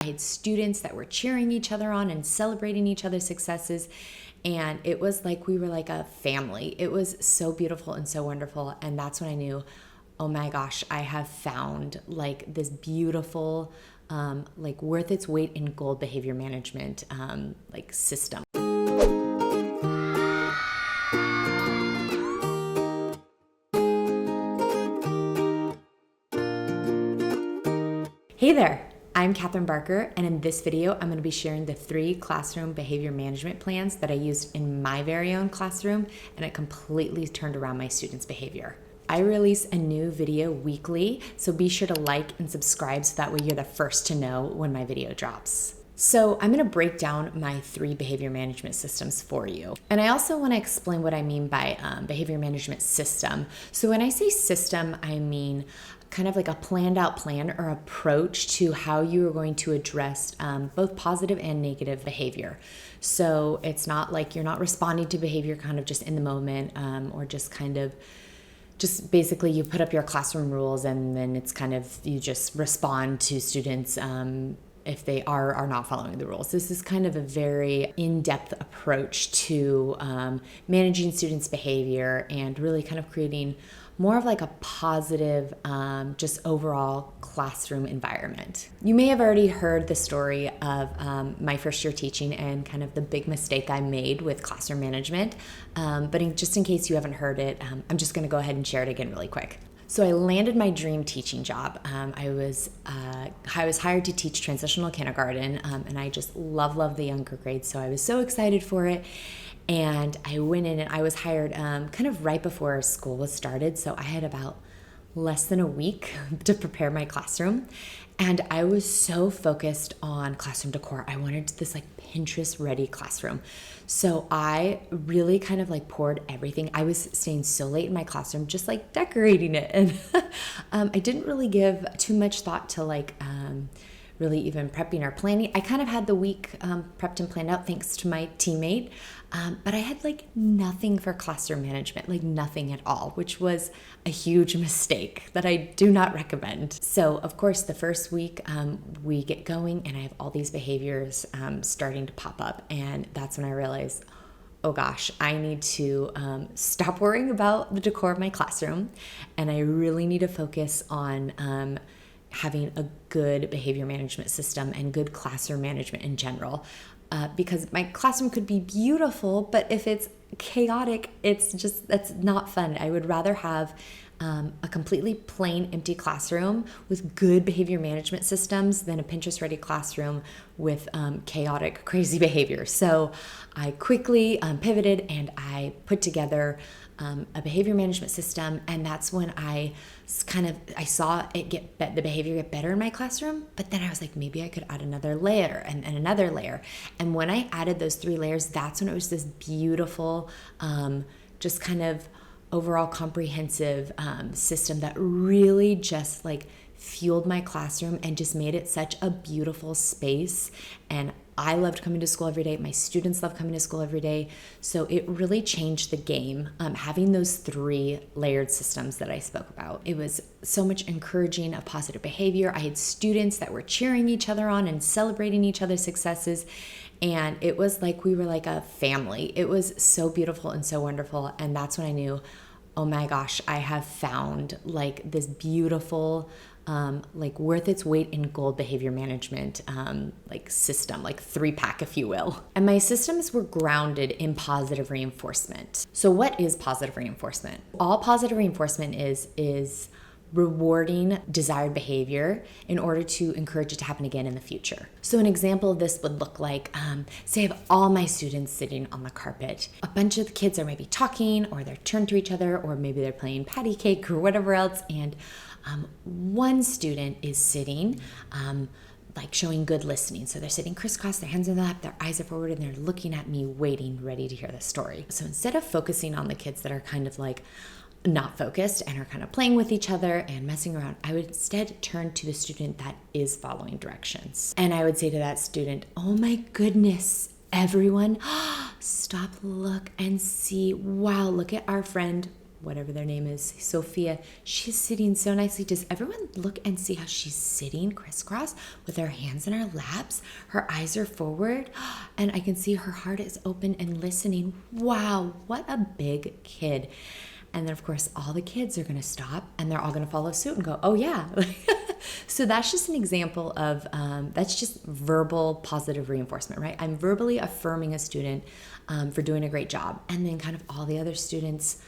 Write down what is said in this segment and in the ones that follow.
I had students that were cheering each other on and celebrating each other's successes. And it was like we were like a family. It was so beautiful and so wonderful. And that's when I knew, oh my gosh, I have found like this beautiful, like worth its weight in gold behavior management like system. Hey there, I'm Catherine Barker, and in this video, I'm going to be sharing the 3 classroom behavior management plans that I used in my very own classroom, and it completely turned around my students' behavior. I release a new video weekly, so be sure to like and subscribe so that way you're the first to know when my video drops. So I'm going to break down my 3 behavior management systems for you. And I also want to explain what I mean by behavior management system. So when I say system, I mean kind of like a planned out plan or approach to how you are going to address both positive and negative behavior. So it's not like you're not responding to behavior kind of just in the moment or just basically you put up your classroom rules and then it's kind of you just respond to students if they are not following the rules. This is kind of a very in-depth approach to managing students' behavior and really kind of creating more of like a positive, just overall classroom environment. You may have already heard the story of my first year teaching and kind of the big mistake I made with classroom management. But just in case you haven't heard it, I'm just gonna go ahead and share it again really quick. So I landed my dream teaching job. I was hired to teach transitional kindergarten, and I just love the younger grades. So I was so excited for it. And I went in and I was hired kind of right before school was started. So I had about less than a week to prepare my classroom. And I was so focused on classroom decor. I wanted this like Pinterest ready classroom. So I really kind of like poured everything. I was staying so late in my classroom, just like decorating it. And I didn't really give too much thought to like, really even prepping or planning. I kind of had the week prepped and planned out thanks to my teammate, but I had like nothing for classroom management, like nothing at all, which was a huge mistake that I do not recommend. So of course, the first week we get going and I have all these behaviors starting to pop up. And that's when I realized, oh gosh, I need to stop worrying about the decor of my classroom. And I really need to focus on having a good behavior management system and good classroom management in general. Because my classroom could be beautiful, but if it's chaotic, that's not fun. I would rather have a completely plain, empty classroom with good behavior management systems than a Pinterest-ready classroom with chaotic, crazy behavior. So I quickly pivoted and I put together a behavior management system, and that's when I saw the behavior get better in my classroom. But then I was like, maybe I could add another layer and another layer. And when I added those 3 layers, that's when it was this beautiful, just kind of overall comprehensive system that really just like fueled my classroom and just made it such a beautiful space. And I loved coming to school every day. My students love coming to school every day. So it really changed the game, having those 3 layered systems that I spoke about. It was so much encouraging of positive behavior. I had students that were cheering each other on and celebrating each other's successes. And it was like we were like a family. It was so beautiful and so wonderful. And that's when I knew, oh my gosh, I have found like this beautiful, like worth its weight in gold behavior management like system, like 3-pack, if you will. And my systems were grounded in positive reinforcement. So what is positive reinforcement? All positive reinforcement is rewarding desired behavior in order to encourage it to happen again in the future. So an example of this would look like, say I have all my students sitting on the carpet. A bunch of the kids are maybe talking or they're turned to each other or maybe they're playing patty cake or whatever else. And one student is sitting like showing good listening. So they're sitting crisscross, their hands in their lap, their eyes are forward, and they're looking at me, waiting, ready to hear the story. So instead of focusing on the kids that are kind of like not focused and are kind of playing with each other and messing around, I would instead turn to the student that is following directions. And I would say to that student, oh my goodness, everyone, stop, look, and see. Wow, look at our friend whatever their name is, Sophia, she's sitting so nicely. Does everyone look and see how she's sitting crisscross with her hands in her laps? Her eyes are forward, and I can see her heart is open and listening. Wow, what a big kid. And then, of course, all the kids are going to stop and they're all going to follow suit and go, oh, yeah. So that's just an example of, that's just verbal positive reinforcement, right? I'm verbally affirming a student for doing a great job. And then kind of all the other students,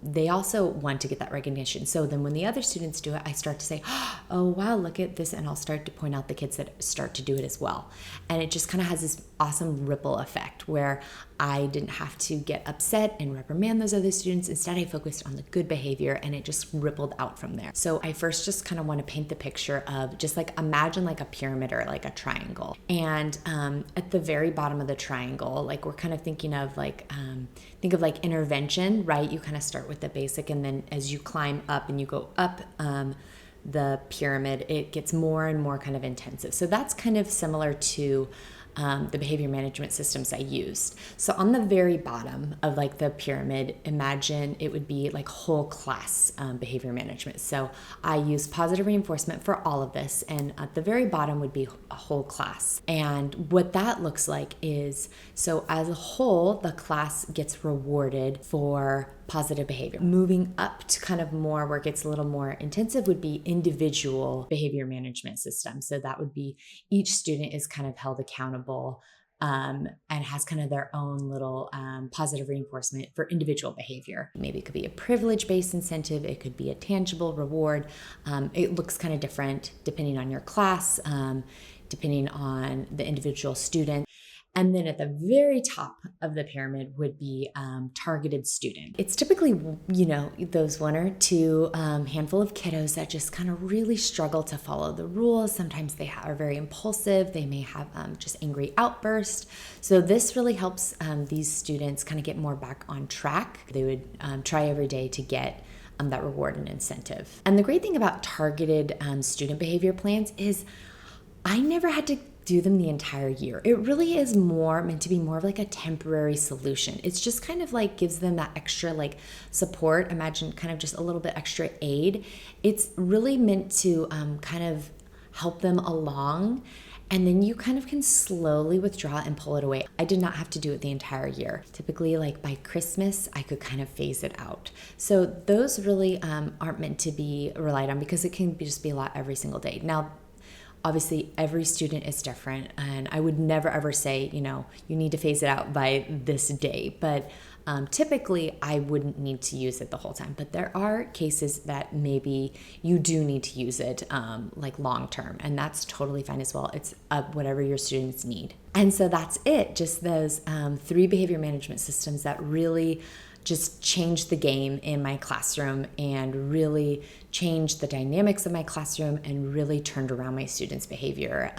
they also want to get that recognition. So then when the other students do it, I start to say, oh, wow, look at this. And I'll start to point out the kids that start to do it as well. And it just kind of has this awesome ripple effect where I didn't have to get upset and reprimand those other students. Instead, I focused on the good behavior and it just rippled out from there. So I first just kind of want to paint the picture of just like, imagine like a pyramid or like a triangle. And at the very bottom of the triangle, like we're kind of thinking of like, think of like intervention, right? You kind of start with the basic, and then as you climb up and you go up the pyramid, it gets more and more kind of intensive. So that's kind of similar to the behavior management systems I used. So on the very bottom of like the pyramid, imagine it would be like whole class behavior management. So I use positive reinforcement for all of this, and at the very bottom would be a whole class. And what that looks like is, so as a whole, the class gets rewarded for positive behavior. Moving up to kind of more where it gets a little more intensive would be individual behavior management systems. So that would be each student is kind of held accountable and has kind of their own little positive reinforcement for individual behavior. Maybe it could be a privilege-based incentive. It could be a tangible reward. It looks kind of different depending on your class, depending on the individual student. And then at the very top of the pyramid would be targeted student. It's typically, you know, those one or two handful of kiddos that just kind of really struggle to follow the rules. Sometimes they are very impulsive. They may have just angry outbursts. So this really helps these students kind of get more back on track. They would try every day to get that reward and incentive. And the great thing about targeted student behavior plans is I never had to do them the entire year. It really is more meant to be more of like a temporary solution. It's just kind of like gives them that extra like support. Imagine kind of just a little bit extra aid. It's really meant to kind of help them along. And then you kind of can slowly withdraw and pull it away. I did not have to do it the entire year. Typically, like by Christmas, I could kind of phase it out. So those really aren't meant to be relied on because it can just be a lot every single day. Now, obviously, every student is different, and I would never ever say, you know, you need to phase it out by this day. But typically, I wouldn't need to use it the whole time. But there are cases that maybe you do need to use it like long term, and that's totally fine as well. It's whatever your students need. And so that's it. Just those 3 behavior management systems that really just changed the game in my classroom and really changed the dynamics of my classroom and really turned around my students' behavior.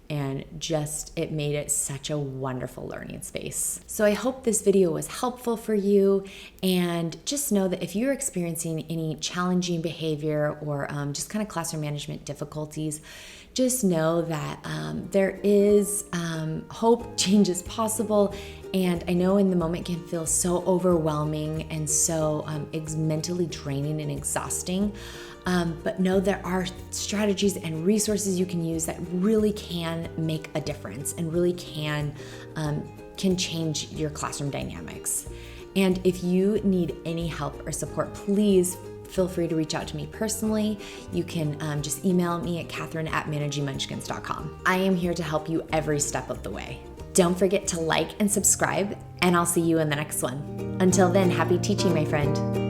And just it made it such a wonderful learning space. So I hope this video was helpful for you, and just know that if you're experiencing any challenging behavior or just kind of classroom management difficulties, just know that there is hope, change is possible. And I know in the moment can feel so overwhelming and so mentally draining and exhausting. But know there are strategies and resources you can use that really can make a difference and really can change your classroom dynamics. And if you need any help or support, please feel free to reach out to me personally. You can just email me at Catherine@managingmunchkins.com. I am here to help you every step of the way. Don't forget to like and subscribe, and I'll see you in the next one. Until then, happy teaching, my friend.